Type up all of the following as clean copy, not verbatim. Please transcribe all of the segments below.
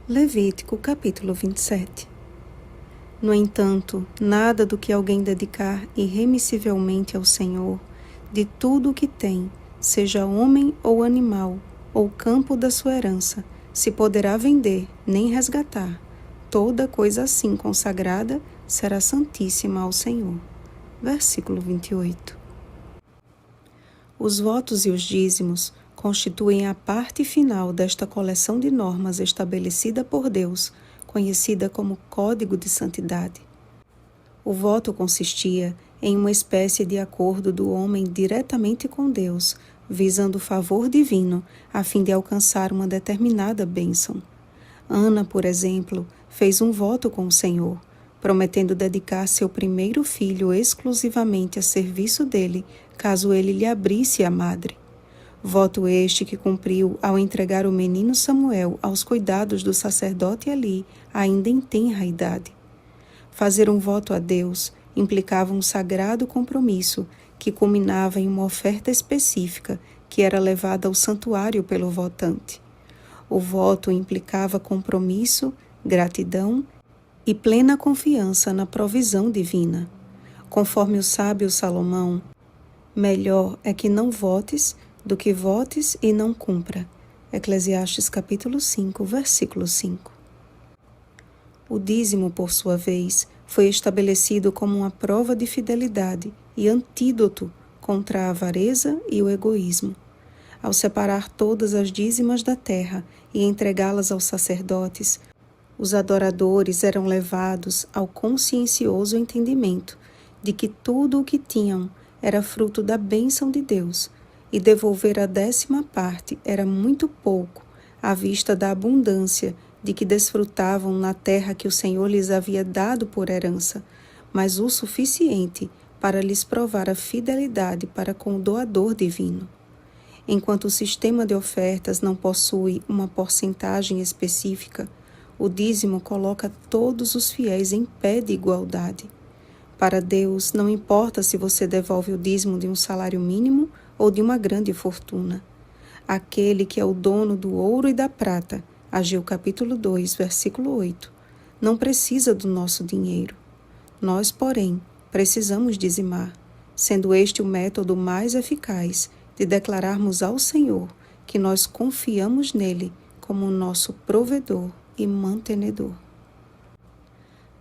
Levítico capítulo 27. No entanto, nada do que alguém dedicar irremissivelmente ao Senhor, de tudo o que tem, seja homem ou animal, ou campo da sua herança, se poderá vender, nem resgatar. Toda coisa assim consagrada será santíssima ao Senhor. Versículo 28. Os votos e os dízimos constituem a parte final desta coleção de normas estabelecida por Deus, conhecida como Código de Santidade. O voto consistia em uma espécie de acordo do homem diretamente com Deus, visando o favor divino, a fim de alcançar uma determinada bênção. Ana, por exemplo, fez um voto com o Senhor, prometendo dedicar seu primeiro filho exclusivamente a serviço dele, caso ele lhe abrisse a madre. Voto este que cumpriu ao entregar o menino Samuel aos cuidados do sacerdote Eli, ainda em tenra idade. Fazer um voto a Deus implicava um sagrado compromisso que culminava em uma oferta específica que era levada ao santuário pelo votante. O voto implicava compromisso, gratidão e plena confiança na provisão divina. Conforme o sábio Salomão, melhor é que não votes do que votes e não cumpra. Eclesiastes capítulo 5, versículo 5. O dízimo, por sua vez, foi estabelecido como uma prova de fidelidade e antídoto contra a avareza e o egoísmo. Ao separar todas as dízimas da terra e entregá-las aos sacerdotes, os adoradores eram levados ao consciencioso entendimento de que tudo o que tinham era fruto da bênção de Deus, e devolver a 10ª parte era muito pouco à vista da abundância de que desfrutavam na terra que o Senhor lhes havia dado por herança, mas o suficiente para lhes provar a fidelidade para com o doador divino. Enquanto o sistema de ofertas não possui uma porcentagem específica, o dízimo coloca todos os fiéis em pé de igualdade. Para Deus, não importa se você devolve o dízimo de um salário mínimo ou de uma grande fortuna. Aquele que é o dono do ouro e da prata, Ageu capítulo 2, versículo 8, não precisa do nosso dinheiro. Nós, porém, precisamos dizimar, sendo este o método mais eficaz de declararmos ao Senhor que nós confiamos nele como nosso provedor e mantenedor.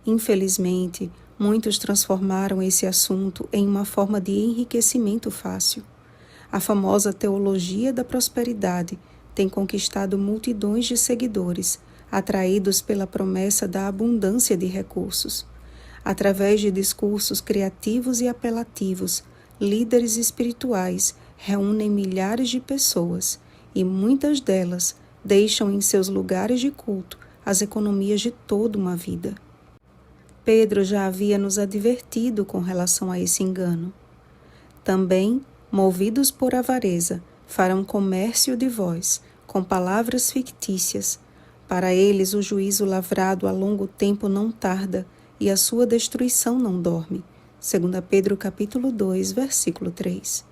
Infelizmente, muitos transformaram esse assunto em uma forma de enriquecimento fácil. A famosa teologia da prosperidade tem conquistado multidões de seguidores, atraídos pela promessa da abundância de recursos. Através de discursos criativos e apelativos, líderes espirituais reúnem milhares de pessoas e muitas delas deixam em seus lugares de culto as economias de toda uma vida. Pedro já havia nos advertido com relação a esse engano. Também, movidos por avareza, farão comércio de vós, com palavras fictícias. Para eles o juízo lavrado a longo tempo não tarda, e a sua destruição não dorme. 2 Pedro capítulo 2, versículo 3.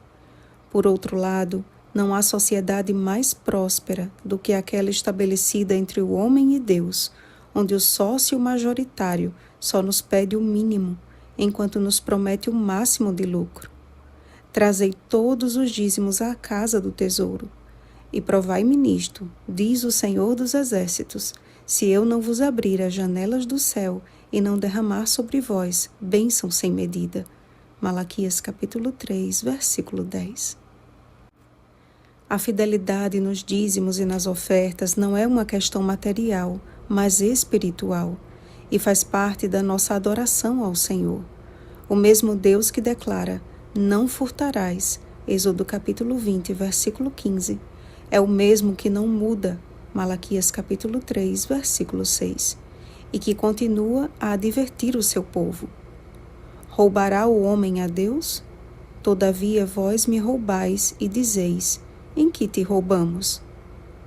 Por outro lado, não há sociedade mais próspera do que aquela estabelecida entre o homem e Deus, onde o sócio majoritário só nos pede o mínimo, enquanto nos promete o máximo de lucro. Trazei todos os dízimos à casa do tesouro, e provai-me nisto, diz o Senhor dos Exércitos, se eu não vos abrir as janelas do céu e não derramar sobre vós bênção sem medida. Malaquias capítulo 3, versículo 10. A fidelidade nos dízimos e nas ofertas não é uma questão material, mas espiritual, e faz parte da nossa adoração ao Senhor. O mesmo Deus que declara, não furtarás, Êxodo capítulo 20, versículo 15, é o mesmo que não muda, Malaquias capítulo 3, versículo 6, e que continua a advertir o seu povo. Roubará o homem a Deus? Todavia vós me roubais e dizeis, em que te roubamos?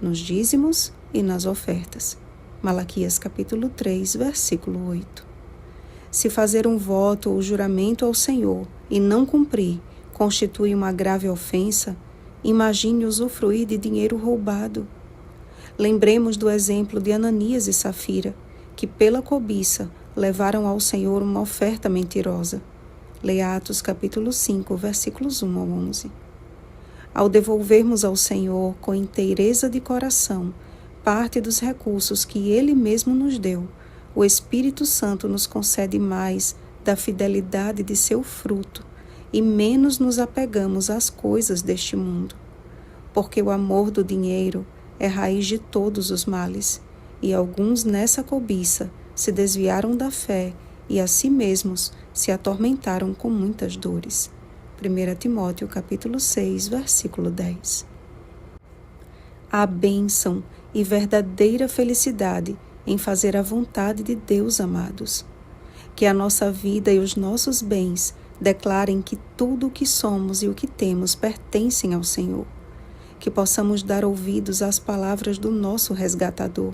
Nos dízimos e nas ofertas. Malaquias capítulo 3, versículo 8. Se fazer um voto ou juramento ao Senhor e não cumprir constitui uma grave ofensa, imagine usufruir de dinheiro roubado. Lembremos do exemplo de Ananias e Safira, que pela cobiça levaram ao Senhor uma oferta mentirosa. Leia Atos capítulo 5, versículos 1 ao 11. Ao devolvermos ao Senhor com inteireza de coração parte dos recursos que Ele mesmo nos deu, o Espírito Santo nos concede mais da fidelidade de seu fruto e menos nos apegamos às coisas deste mundo. Porque o amor do dinheiro é raiz de todos os males, e alguns nessa cobiça se desviaram da fé e a si mesmos se atormentaram com muitas dores. 1 Timóteo capítulo 6, versículo 10. Há bênção e verdadeira felicidade em fazer a vontade de Deus, amados. Que a nossa vida e os nossos bens declarem que tudo o que somos e o que temos pertencem ao Senhor. Que possamos dar ouvidos às palavras do nosso resgatador.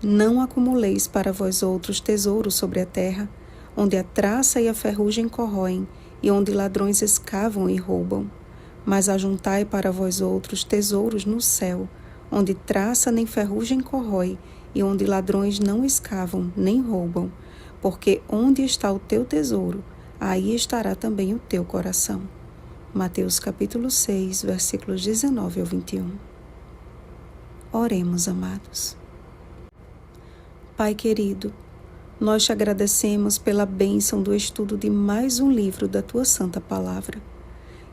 Não acumuleis para vós outros tesouros sobre a terra, onde a traça e a ferrugem corroem, e onde ladrões escavam e roubam. Mas ajuntai para vós outros tesouros no céu, onde traça nem ferrugem corrói, e onde ladrões não escavam nem roubam. Porque onde está o teu tesouro, aí estará também o teu coração. Mateus capítulo 6, versículos 19 ao 21. Oremos, amados. Pai querido, nós te agradecemos pela bênção do estudo de mais um livro da tua santa palavra.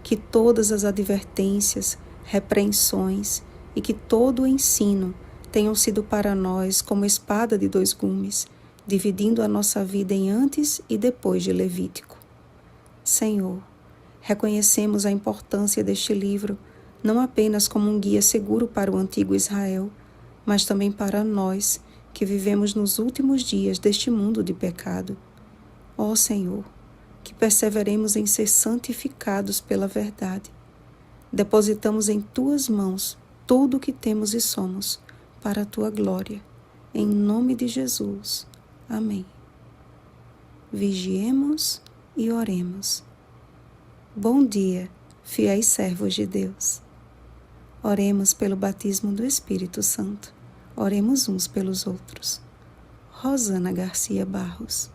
Que todas as advertências, repreensões e que todo o ensino tenham sido para nós como espada de dois gumes, dividindo a nossa vida em antes e depois de Levítico. Senhor, reconhecemos a importância deste livro, não apenas como um guia seguro para o antigo Israel, mas também para nós, que vivemos nos últimos dias deste mundo de pecado. Ó Senhor, que perseveremos em ser santificados pela verdade. Depositamos em Tuas mãos tudo o que temos e somos, para a Tua glória. Em nome de Jesus. Amém. Vigiemos e oremos. Bom dia, fiéis servos de Deus. Oremos pelo batismo do Espírito Santo. Oremos uns pelos outros. Rosana Garcia Barros.